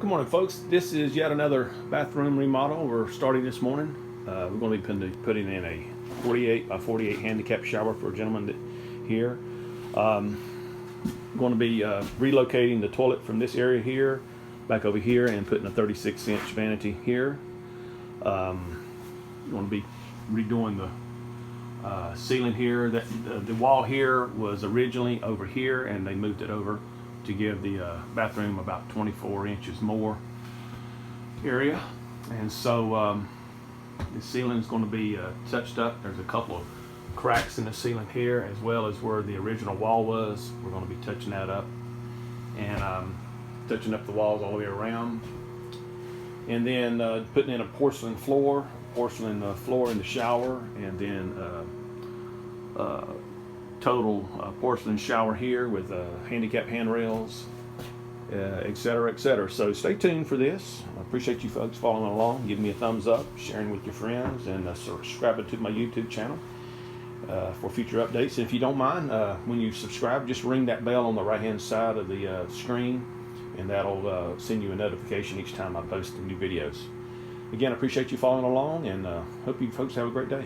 Good morning, folks. This is yet another bathroom remodel we're starting this morning. We're going to be putting in a 48 by 48 handicap shower for a gentleman here. Going to be relocating the toilet from this area here back over here and putting a 36-inch vanity here. Going to be redoing the ceiling here. The wall here was originally over here, and they moved it over to give the bathroom about 24 inches more area. And so the ceiling is going to be touched up. There's a couple of cracks in the ceiling here, as well as where the original wall was. We're going to be touching that up and touching up the walls all the way around, and then putting in a porcelain floor in the shower, and then total porcelain shower here with handicap handrails, etc., etc. So stay tuned for this. I appreciate you folks following along, giving me a thumbs up, sharing with your friends, and subscribing to my YouTube channel for future updates. And if you don't mind, when you subscribe, just ring that bell on the right hand side of the screen, and that'll send you a notification each time I post new videos. Again, I appreciate you following along, and hope you folks have a great day.